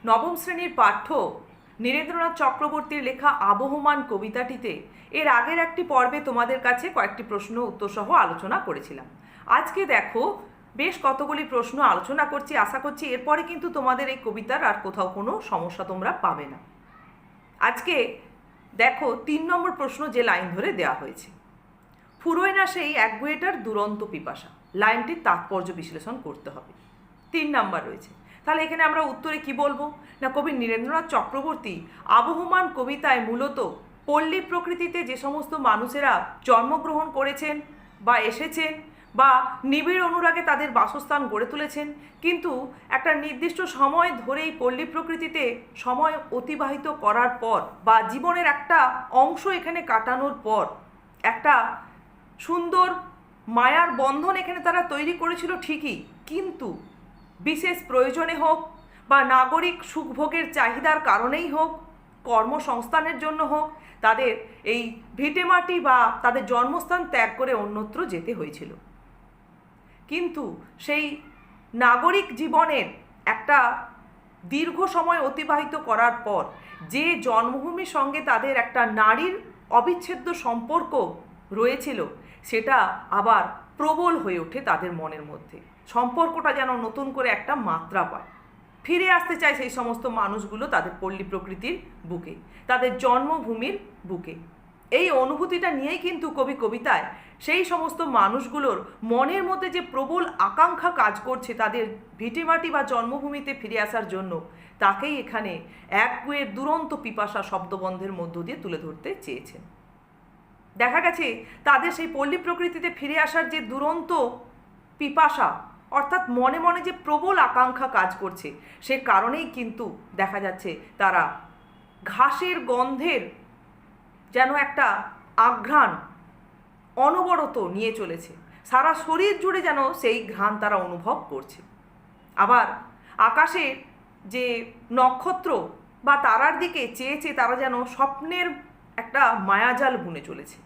নবম শ্রেণীর পাঠ্য নীরেন্দ্রনাথ চক্রবর্তীর লেখা আবহমান কবিতাটিতে এর আগের একটি পর্বে তোমাদের কাছে কয়েকটি প্রশ্ন উত্তর সহ আলোচনা করেছিলাম। আজকে দেখো বেশ কতগুলি প্রশ্ন আলোচনা করছি, আশা করছি এরপরে কিন্তু তোমাদের এই কবিতার আর কোথাও কোনো সমস্যা তোমরা পাবে না। আজকে দেখো 3 নম্বর প্রশ্ন যে লাইন ধরে দেওয়া হয়েছে, ফুরোয় না সেই একগুঁয়েটার দুরন্ত পিপাসা, লাইনটির তাৎপর্য বিশ্লেষণ করতে হবে। 3 নাম্বার রয়েছে। তাহলে এখানে আমরা উত্তরে কি বলবো না, কবি নীরেন্দ্রনাথ চক্রবর্তী আবহমান কবিতায় মূলত পল্লী প্রকৃতিতে যে সমস্ত মানুষেরা জন্মগ্রহণ করেছেন বা এসেছেন বা নিবিড় অনুরাগে তাদের বাসস্থান গড়ে তুলেছেন, কিন্তু একটা নির্দিষ্ট সময় ধরেই পল্লী প্রকৃতিতে সময় অতিবাহিত করার পর বা জীবনের একটা অংশ এখানে কাটানোর পর একটা সুন্দর মায়ার বন্ধন এখানে তারা তৈরি করেছিল ঠিকই, কিন্তু বিশেষ প্রয়োজনে হোক বা নাগরিক সুখভোগের চাহিদার কারণেই হোক, কর্মসংস্থানের জন্য হোক, তাদের এই ভিটেমাটি বা তাদের জন্মস্থান ত্যাগ করে অন্যত্র যেতে হয়েছিল। কিন্তু সেই নাগরিক জীবনের একটা দীর্ঘ সময় অতিবাহিত করার পর যে জন্মভূমির সঙ্গে তাদের একটা নারীর অবিচ্ছেদ্য সম্পর্ক রয়েছিল, সেটা আবার প্রবল হয়ে ওঠে তাদের মনের মধ্যে। সম্পর্কটা যেন নতুন করে একটা মাত্রা পায়, ফিরে আসতে চায় সেই সমস্ত মানুষগুলো তাদের পল্লী প্রকৃতির বুকে, তাদের জন্মভূমির বুকে। এই অনুভূতিটা নিয়েই কিন্তু কবি কবিতায় সেই সমস্ত মানুষগুলোর মনের মধ্যে যে প্রবল আকাঙ্ক্ষা কাজ করছে তাদের ভিটেমাটি বা জন্মভূমিতে ফিরে আসার জন্য, তাকেই এখানে একগুঁয়ের দুরন্ত পিপাসা শব্দবন্ধের মধ্য দিয়ে তুলে ধরতে চেয়েছেন। দেখা গেছে তাদের সেই পল্লী প্রকৃতিতে ফিরে আসার যে দুরন্ত পিপাসা, অর্থাৎ মনে মনে যে প্রবল আকাঙ্ক্ষা কাজ করছে, সে কারণেই কিন্তু দেখা যাচ্ছে তারা ঘাসের গন্ধের যেন একটা আঘ্রাণ অনবরত নিয়ে চলেছে, সারা শরীর জুড়ে যেন সেই ঘ্রাণ তারা অনুভব করছে। আবার আকাশের যে নক্ষত্র বা তারার দিকে চেয়ে চেয়ে তারা যেন স্বপ্নের একটা মায়াজাল বুনে চলেছে।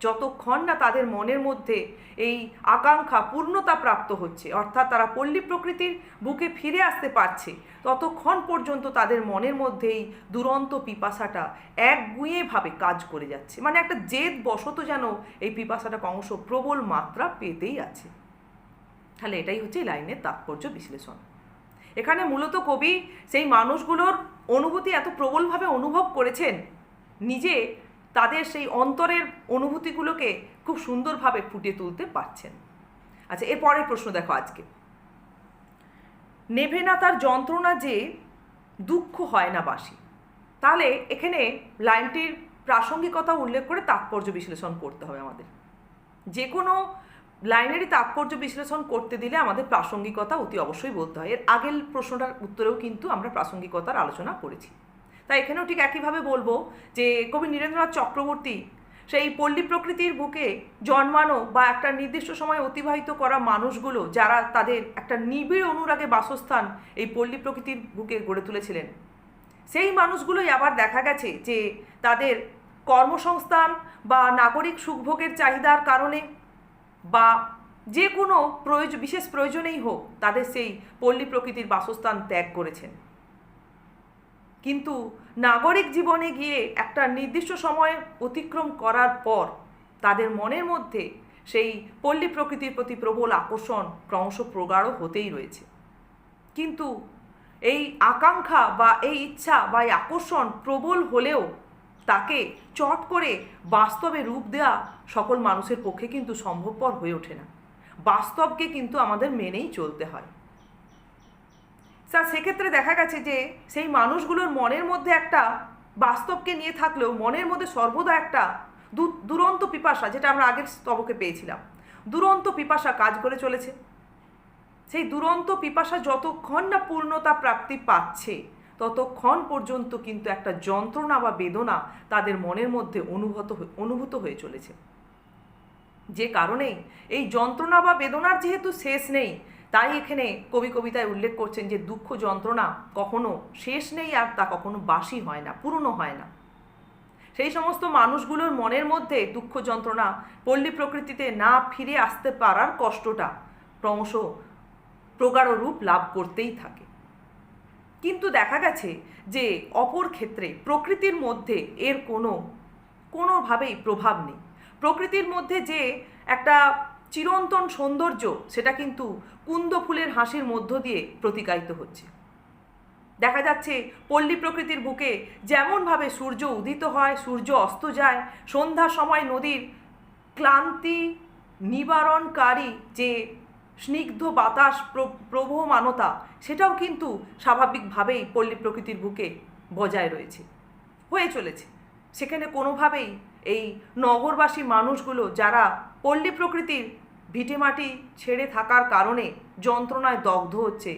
যতক্ষণ না তাদের মনের মধ্যে এই আকাঙ্ক্ষা পূর্ণতা প্রাপ্ত হচ্ছে, অর্থাৎ তারা পল্লী প্রকৃতির বুকে ফিরে আসতে পারছে, ততক্ষণ পর্যন্ত তাদের মনের মধ্যে এই দুরন্ত পিপাসাটা একগুঁয়েভাবে কাজ করে যাচ্ছে। মানে একটা জেদ বশত যেন এই পিপাসাটা ক্রমশ প্রবল মাত্রা পেতেই আছে। তাহলে এটাই হচ্ছে এই লাইনের তাৎপর্য বিশ্লেষণ। এখানে মূলত কবি সেই মানুষগুলোর অনুভূতি এত প্রবলভাবে অনুভব করেছেন, নিজে তাদের সেই অন্তরের অনুভূতিগুলোকে খুব সুন্দরভাবে ফুটিয়ে তুলতে পারছেন। আচ্ছা, এরপরের প্রশ্ন দেখো আজকে, নেভে না তার যন্ত্রণা যে দুঃখ হয় না বাসি। তাহলে এখানে লাইনটির প্রাসঙ্গিকতা উল্লেখ করে তাৎপর্য বিশ্লেষণ করতে হবে আমাদের। যে কোনো লাইনেরই তাৎপর্য বিশ্লেষণ করতে দিলে আমাদের প্রাসঙ্গিকতা অতি অবশ্যই বলতে হয়। এর আগের প্রশ্নটার উত্তরেও কিন্তু আমরা প্রাসঙ্গিকতার আলোচনা করেছি। তাই এখানেও ঠিক একইভাবে বলবো যে কবি নীরেন্দ্রনাথ চক্রবর্তী সেই পল্লী প্রকৃতির বুকে জন্মানো বা একটা নির্দিষ্ট সময় অতিবাহিত করা মানুষগুলো, যারা তাদের একটা নিবিড় অনুরাগে বাসস্থান এই পল্লী প্রকৃতির বুকে গড়ে তুলেছিলেন, সেই মানুষগুলোই আবার দেখা গেছে যে তাদের কর্মসংস্থান বা নাগরিক সুখভোগের চাহিদার কারণে বা যে কোনো বিশেষ প্রয়োজনেই হোক, তাদের সেই পল্লী প্রকৃতির বাসস্থান ত্যাগ করেছেন। কিন্তু নাগরিক জীবনে গিয়ে একটা নির্দিষ্ট সময় অতিক্রম করার পর তাদের মনের মধ্যে সেই পল্লী প্রকৃতির প্রতি প্রবল আকর্ষণ ক্রমশ প্রগাঢ় হতেই রয়েছে। কিন্তু এই আকাঙ্ক্ষা বা এই ইচ্ছা বা এই আকর্ষণ প্রবল হলেও তাকে চট করে বাস্তবে রূপ দেওয়া সকল মানুষের পক্ষে কিন্তু সম্ভবপর হয়ে ওঠে না। বাস্তবকে কিন্তু আমাদের মেনেই চলতে হয়। সেক্ষেত্রে দেখা গেছে যে সেই মানুষগুলোর মনের মধ্যে একটা বাস্তবকে নিয়ে থাকলেও মনের মধ্যে সর্বদা একটা দুরন্ত পিপাসা, যেটা আমরা আগের স্তবকে পেয়েছিলাম, দুরন্ত পিপাসা কাজ করে চলেছে। সেই দুরন্ত পিপাসা যতক্ষণ না পূর্ণতা প্রাপ্তি পাচ্ছে, ততক্ষণ পর্যন্ত কিন্তু একটা যন্ত্রণা বা বেদনা তাদের মনের মধ্যে অনুভূত হয়ে চলেছে। যে কারণেই এই যন্ত্রণা বা বেদনার যেহেতু শেষ নেই, তাই এখানে কবি কবিতায় উল্লেখ করছেন যে দুঃখ যন্ত্রণা কখনো শেষ নেই আর তা কখনো বাসি হয় না, পুরনো হয় না। সেই সমস্ত মানুষগুলোর মনের মধ্যে দুঃখ যন্ত্রণা, পল্লী প্রকৃতিতে না ফিরে আসতে পারার কষ্টটা ক্রমশ প্রগাঢ় রূপ লাভ করতেই থাকে। কিন্তু দেখা গেছে যে অপর ক্ষেত্রে প্রকৃতির মধ্যে এর কোনোভাবেই প্রভাব নেই। প্রকৃতির মধ্যে যে একটা চিরন্তন সৌন্দর্য, সেটা কিন্তু কুন্দ ফুলের হাসির মধ্য দিয়ে প্রতিকায়িত হচ্ছে। দেখা যাচ্ছে পল্লী প্রকৃতির বুকে যেমনভাবে সূর্য উদিত হয়, সূর্য অস্ত যায়, সন্ধ্যার সময় নদীর ক্লান্তি নিবারণকারী যে স্নিগ্ধ বাতাস প্রবহমানতা, সেটাও কিন্তু স্বাভাবিকভাবেই পল্লী প্রকৃতির বুকে বজায় রয়েছে, হয়ে চলেছে। সেখানে কোনোভাবেই এই নগরবাসী মানুষগুলো যারা পল্লী প্রকৃতির ভিটেমাটি ছেড়ে থাকার কারণে যন্ত্রণায় দগ্ধ হচ্ছে,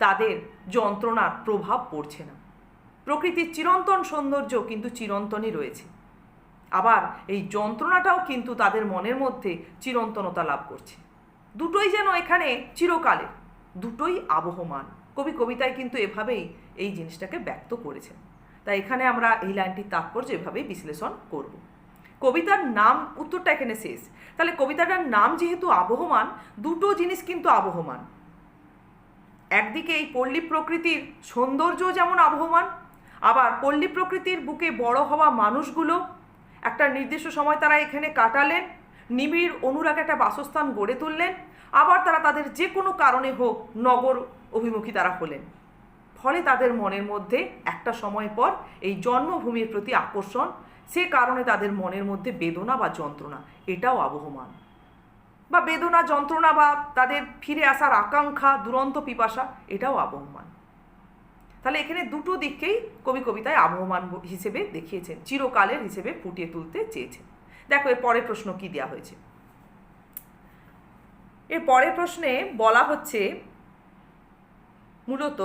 তাদের যন্ত্রণার প্রভাব পড়ছে না। প্রকৃতির চিরন্তন সৌন্দর্য কিন্তু চিরন্তনই রয়েছে। আবার এই যন্ত্রণাটাও কিন্তু তাদের মনের মধ্যে চিরন্তনতা লাভ করছে। দুটোই যেন এখানে চিরকালের, দুটোই আবহমান। কবি কবিতায় কিন্তু এভাবেই এই জিনিসটাকে ব্যক্ত করেছেন। তাই এখানে আমরা এই লাইনটির তাৎপর্য এভাবেই বিশ্লেষণ করব। কবিতার নাম, উত্তরটা এখানে শেষ। তাহলে কবিতাটার নাম যেহেতু আবহমান, দুটো জিনিস কিন্তু আবহমান। একদিকে এই পল্লী প্রকৃতির সৌন্দর্য যেমন আবহমান, আবার পল্লী প্রকৃতির বুকে বড় হওয়া মানুষগুলো একটা নির্দিষ্ট সময় তারা এখানে কাটালেন, নিবিড় অনুরাগ একটা বাসস্থান গড়ে তুললেন, আবার তারা তাদের যে কোনো কারণে হোক নগর অভিমুখী তারা হলেন। ফলে তাদের মনের মধ্যে একটা সময় পর এই জন্মভূমির প্রতি আকর্ষণ, সে কারণে তাদের মনের মধ্যে বেদনা বা যন্ত্রণা, এটাও আবহমান। বা বেদনা, যন্ত্রণা বা তাদের ফিরে আসার আকাঙ্ক্ষা, দুরন্ত পিপাসা, এটাও আবহমান। তাহলে এখানে দুটো দিককেই কবি কবিতায় আবহমান হিসেবে দেখিয়েছেন, চিরকালের হিসেবে ফুটিয়ে তুলতে চেয়েছেন। দেখো এর পরের প্রশ্ন কি দেওয়া হয়েছে। এর পরের প্রশ্নে বলা হচ্ছে মূলত,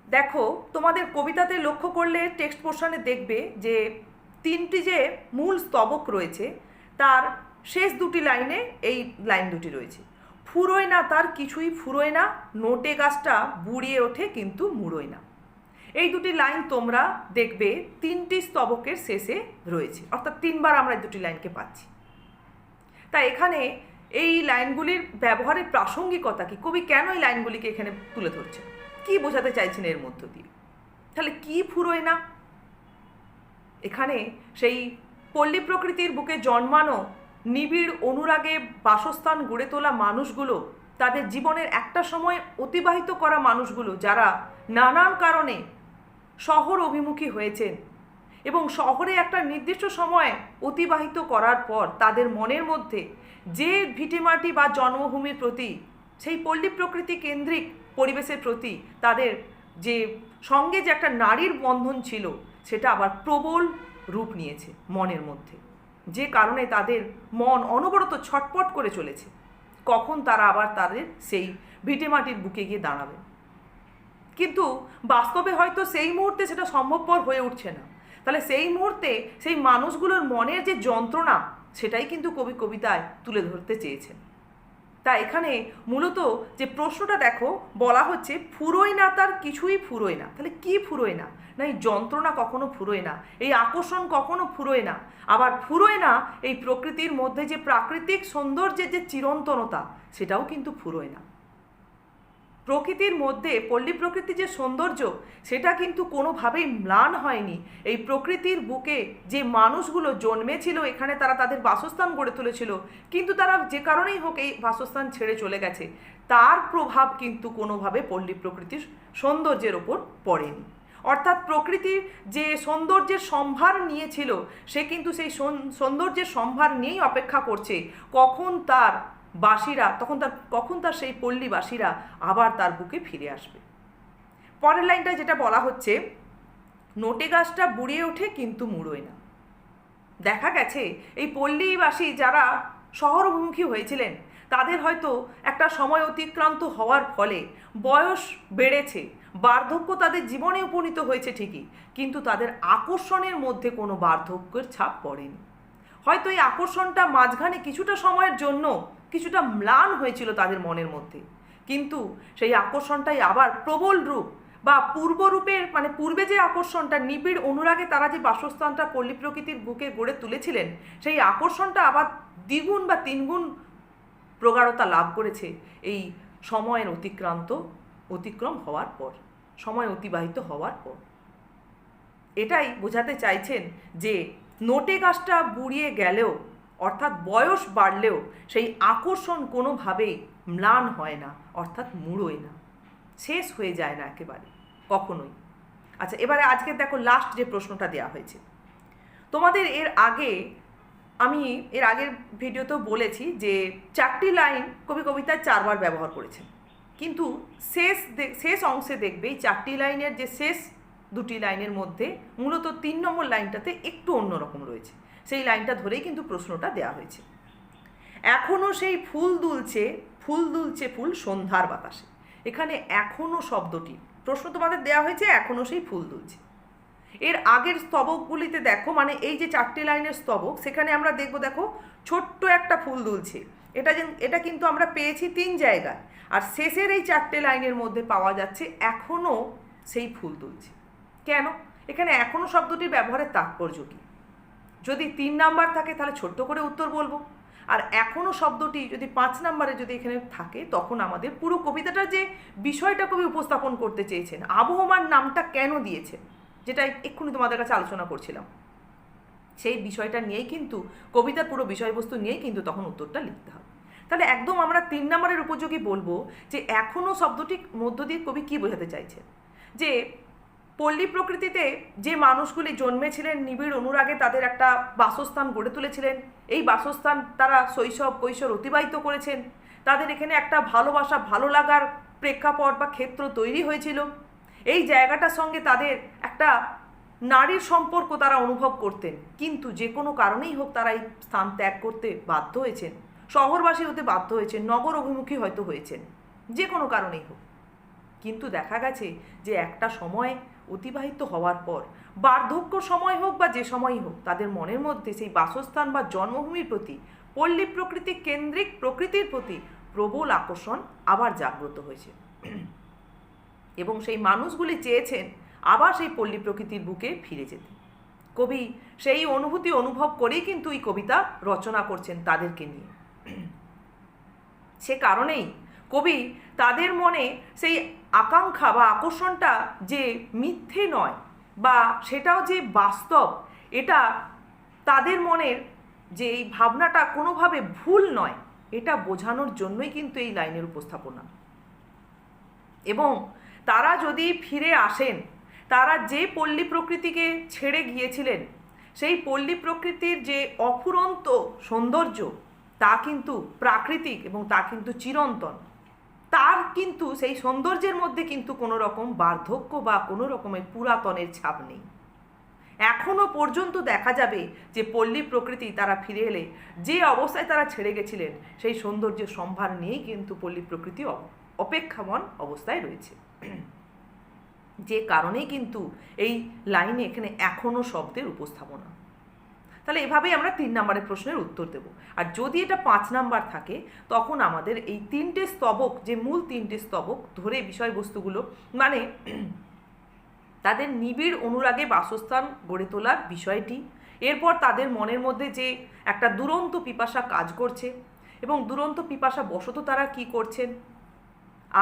দেখো তোমাদের কবিতাতে লক্ষ্য করলে টেক্সট পোর্শনে দেখবে যে তিনটি যে মূল স্তবক রয়েছে, তার শেষ দুটি লাইনে এই লাইন দুটি রয়েছে। ফুরোয় না তার কিছুই ফুরোয় না, নোটে গাছটা বুড়িয়ে ওঠে কিন্তু মুড়োয় না। এই দুটি লাইন তোমরা দেখবে তিনটি স্তবকের শেষে রয়েছে, অর্থাৎ তিনবার আমরা এই দুটি লাইনকে পাচ্ছি। তাই এখানে এই লাইনগুলির ব্যবহারের প্রাসঙ্গিকতা কি, কবি কেন এই লাইনগুলিকে এখানে তুলে ধরছেন, কি বোঝাতে চাইছেন এর মধ্য দিয়ে? তাহলে কি ফুরোয় না? এখানে সেই পল্লী প্রকৃতির বুকে জন্মানো নিবিড় অনুরাগে বাসস্থান গড়ে তোলা মানুষগুলো, তাদের জীবনের একটা সময় অতিবাহিত করা মানুষগুলো যারা নানান কারণে শহর অভিমুখী হয়েছেন এবং শহরে একটা নির্দিষ্ট সময় অতিবাহিত করার পর তাদের মনের মধ্যে যে ভিটেমাটি বা জন্মভূমির প্রতি, সেই পল্লী প্রকৃতি কেন্দ্রিক পরিবেশের প্রতি তাদের যে সঙ্গে যে একটা নারীর বন্ধন ছিল, সেটা আবার প্রবল রূপ নিয়েছে মনের মধ্যে, যে কারণে তাদের মন অনবরত ছটপট করে চলেছে কখন তারা আবার তাদের সেই ভিটেমাটির বুকে গিয়ে দাঁড়াবে। কিন্তু বাস্তবে হয়তো সেই মুহূর্তে সেটা সম্ভবপর হয়ে উঠছে না। তাহলে সেই মুহূর্তে সেই মানুষগুলোর মনের যে যন্ত্রণা, সেটাই কিন্তু কবি কবিতায় তুলে ধরতে চেয়েছেন। তা এখানে মূলত যে প্রশ্নটা দেখো, বলা হচ্ছে ফুরোয় না তার কিছুই ফুরোয় না। তাহলে কি ফুরোয় না? না এই যন্ত্রণা কখনো ফুরোয় না, এই আকর্ষণ কখনো ফুরোয় না, আবার ফুরোয় না এই প্রকৃতির মধ্যে যে প্রাকৃতিক সৌন্দর্যের যে চিরন্তনতা, সেটাও কিন্তু ফুরোয় না। প্রকৃতির মধ্যে পল্লী প্রকৃতির যে সৌন্দর্য, সেটা কিন্তু কোনোভাবেই ম্লান হয়নি। এই প্রকৃতির বুকে যে মানুষগুলো জন্মেছিল, এখানে তারা তাদের বাসস্থান গড়ে তুলেছিল, কিন্তু তারা যে কারণেই হোক এই বাসস্থান ছেড়ে চলে গেছে, তার প্রভাব কিন্তু কোনোভাবে পল্লী প্রকৃতির সৌন্দর্যের ওপর পড়েনি। অর্থাৎ প্রকৃতির যে সৌন্দর্যের সম্ভার নিয়েছিল, সে কিন্তু সেই সৌন্দর্যের সম্ভার নিয়েই অপেক্ষা করছে কখন তার বাসীরা, কখন তার সেই পল্লীবাসীরা আবার তার বুকে ফিরে আসবে। পরের লাইনটা যেটা বলা হচ্ছে, নোটে গাছটা বুড়িয়ে ওঠে কিন্তু মুড়োয় না। দেখা গেছে এই পল্লীবাসী যারা শহর অভিমুখী হয়েছিলেন, তাদের হয়তো একটা সময় অতিক্রান্ত হওয়ার ফলে বয়স বেড়েছে, বার্ধক্য তাদের জীবনে উপনীত হয়েছে ঠিকই, কিন্তু তাদের আকর্ষণের মধ্যে কোনো বার্ধক্যের ছাপ পড়েনি। হয়তো এই আকর্ষণটা মাঝখানে কিছুটা সময়ের জন্য কিছুটা ম্লান হয়েছিল তাদের মনের মধ্যে, কিন্তু সেই আকর্ষণটাই আবার প্রবল রূপ বা পূর্বরূপের, মানে পূর্বে যে আকর্ষণটা নিবিড় অনুরাগে তারা যে বাসস্থানটা পল্লী প্রকৃতির বুকে গড়ে তুলেছিলেন, সেই আকর্ষণটা আবার দ্বিগুণ বা তিনগুণ প্রগাঢ়তা লাভ করেছে এই সময়ের অতিক্রম হওয়ার পর। সময় অতিবাহিত হওয়ার পর। এটাই বোঝাতে চাইছেন যে নোটে গাছটা বুড়িয়ে গেলেও, অর্থাৎ বয়স বাড়লেও সেই আকর্ষণ কোনোভাবেই ম্লান হয় না, অর্থাৎ মুড়োয় না, শেষ হয়ে যায় না একেবারে কখনোই। আচ্ছা, এবারে আজকে দেখো লাস্ট যে প্রশ্নটা দেওয়া হয়েছে তোমাদের। আমি এর আগের ভিডিওতেও বলেছি যে 4টি লাইন কবি কবিতায় 4বার ব্যবহার করেছেন, কিন্তু শেষ অংশে দেখবে এই 4টি লাইনের যে শেষ 2টি লাইনের মধ্যে মূলত 3 নম্বর লাইনটাতে একটু অন্যরকম রয়েছে। সেই লাইনটা ধরেই কিন্তু প্রশ্নটা দেওয়া হয়েছে। এখনও সেই ফুল দুলছে ফুল সন্ধ্যার বাতাসে। এখানে এখনও শব্দটি প্রশ্ন তোমাদের দেওয়া হয়েছে, এখনও সেই ফুল দুলছে। এর আগের স্তবকগুলিতে দেখো, মানে এই যে 4টি লাইনের স্তবক, সেখানে আমরা দেখো ছোট্ট একটা ফুল দুলছে। এটা কিন্তু আমরা পেয়েছি 3 জায়গায়, আর শেষের এই 4টে লাইনের মধ্যে পাওয়া যাচ্ছে এখনও সেই ফুল দুলছে। কেন? এখানে এখনও শব্দটির ব্যবহারের তাৎপর্য কী? যদি 3 নাম্বার থাকে তাহলে ছোট্ট করে উত্তর বলবো, আর এখনও শব্দটি যদি 5 নাম্বারে যদি এখানে থাকে, তখন আমাদের পুরো কবিতাটার যে বিষয়টা কবি উপস্থাপন করতে চেয়েছেন, আবহমান নামটা কেন দিয়েছেন, যেটা এক্ষুনি তোমাদের কাছে আলোচনা করছিলাম, সেই বিষয়টা নিয়েই কিন্তু কবিতার পুরো বিষয়বস্তু নিয়েই কিন্তু তখন উত্তরটা লিখতে হবে। তাহলে একদম আমরা 3 নম্বরের উপযোগী বলবো যে এখনও শব্দটির মধ্য দিয়ে কবি কী বোঝাতে চাইছেন, যে পল্লী প্রকৃতিতে যে মানুষগুলি জন্মেছিলেন নিবিড় অনুরাগে তাদের একটা বাসস্থান গড়ে তুলেছিলেন, এই বাসস্থান তারা শৈশব কৈশোর অতিবাহিত করেছেন, তাদের এখানে একটা ভালোবাসা ভালো লাগার প্রেক্ষাপট বা ক্ষেত্র তৈরি হয়েছিল, এই জায়গাটার সঙ্গে তাদের একটা নারীর সম্পর্ক তারা অনুভব করতেন, কিন্তু যে কোনো কারণেই হোক তারা এই স্থান ত্যাগ করতে বাধ্য হয়েছেন, শহরবাসী হতে বাধ্য হয়েছেন, নগর অভিমুখী হয়তো হয়েছেন, যে কোনো কারণেই হোক। কিন্তু দেখা গেছে যে একটা সময় অতিবাহিত হওয়ার পর, বার্ধক্য সময় হোক বা যে সময়ই হোক, তাদের মনের মধ্যে সেই বাসস্থান বা জন্মভূমির প্রতি, পল্লী প্রকৃতি কেন্দ্রিক প্রকৃতির প্রতি প্রবল আকর্ষণ আবার জাগ্রত হয়েছে, এবং সেই মানুষগুলি চেয়েছেন আবার সেই পল্লী প্রকৃতির বুকে ফিরে যেতে। কবি সেই অনুভূতি অনুভব করেই কিন্তু এই কবিতা রচনা করছেন তাদেরকে নিয়ে। সে কারণেই কবি তাদের মনে সেই আকাঙ্ক্ষা বা আকর্ষণটা যে মিথ্যে নয় বা সেটাও যে বাস্তব, এটা তাদের মনের যে এই ভাবনাটা কোনোভাবে ভুল নয়, এটা বোঝানোর জন্যই কিন্তু এই লাইনের উপস্থাপনা। এবং তারা যদি ফিরে আসেন, তারা যে পল্লী প্রকৃতিকে ছেড়ে গিয়েছিলেন, সেই পল্লী প্রকৃতির যে অফুরন্ত সৌন্দর্য, তা কিন্তু প্রাকৃতিক এবং তা কিন্তু চিরন্তন। তার কিন্তু সেই সৌন্দর্যের মধ্যে কিন্তু কোনো রকম বার্ধক্য বা কোনো রকমের পুরাতনের ছাপ নেই। এখনও পর্যন্ত দেখা যাবে যে পল্লী প্রকৃতি তারা ফিরে এলে যে অবস্থায় তারা ছেড়ে গেছিলেন, সেই সৌন্দর্যের সম্ভার নিয়েই কিন্তু পল্লী প্রকৃতি অপেক্ষামান অবস্থায় রয়েছে। যে কারণেই কিন্তু এই লাইনে এখানে এখনও শব্দের উপস্থাপনা। তাহলে এভাবেই আমরা 3 নম্বরের প্রশ্নের উত্তর দেব। আর যদি এটা 5 নাম্বার থাকে, তখন আমাদের এই 3টে স্তবক, যে মূল 3টে স্তবক ধরে বিষয়বস্তুগুলো, মানে তাদের নিবিড় অনুরাগে বাসস্থান গড়ে তোলার বিষয়টি, এরপর তাদের মনের মধ্যে যে একটা দুরন্ত পিপাসা কাজ করছে, এবং দুরন্ত পিপাসা বশত তারা কি করছেন,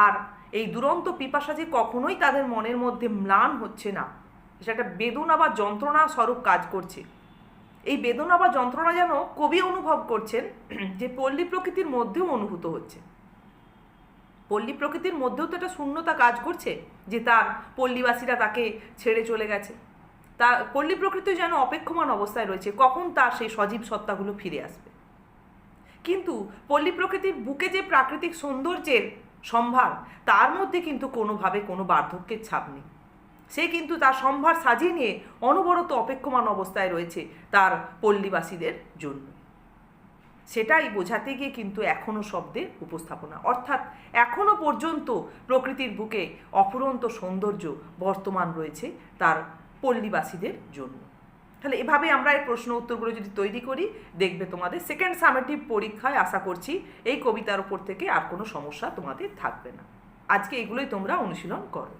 আর এই দুরন্ত পিপাসা যে কখনোই তাদের মনের মধ্যে ম্লান হচ্ছে না, সেটা একটা বেদনা বা যন্ত্রণা স্বরূপ কাজ করছে। এই বেদনা বা যন্ত্রণা যেন কবি অনুভব করছেন যে পল্লী প্রকৃতির মধ্যেও অনুভূত হচ্ছে। পল্লী প্রকৃতির মধ্যেও তো একটা শূন্যতা কাজ করছে, যে তার পল্লীবাসীরা তাকে ছেড়ে চলে গেছে, তা পল্লী প্রকৃতি যেন অপেক্ষমান অবস্থায় রয়েছে কখন তার সেই সজীব সত্তাগুলো ফিরে আসবে। কিন্তু পল্লী প্রকৃতির বুকে যে প্রাকৃতিক সৌন্দর্যের সম্ভার, তার মধ্যে কিন্তু কোনোভাবে কোনো বার্ধক্যের ছাপ নেই। সে কিন্তু তার সম্ভার সাজিয়ে নিয়ে অনবরত অপেক্ষমান অবস্থায় রয়েছে তার পল্লীবাসীদের জন্য। সেটাই বোঝাতে গিয়ে কিন্তু এখনও শব্দের উপস্থাপনা, অর্থাৎ এখনও পর্যন্ত প্রকৃতির বুকে অফুরন্ত সৌন্দর্য বর্তমান রয়েছে তার পল্লীবাসীদের জন্য। তাহলে এভাবে আমরা এই প্রশ্ন উত্তরগুলো যদি তৈরি করি, দেখবে তোমাদের সেকেন্ড সামেটিভ পরীক্ষায় আশা করছি এই কবিতার উপর থেকে আর কোনো সমস্যা তোমাদের থাকবে না। আজকে এগুলোই তোমরা অনুশীলন করো।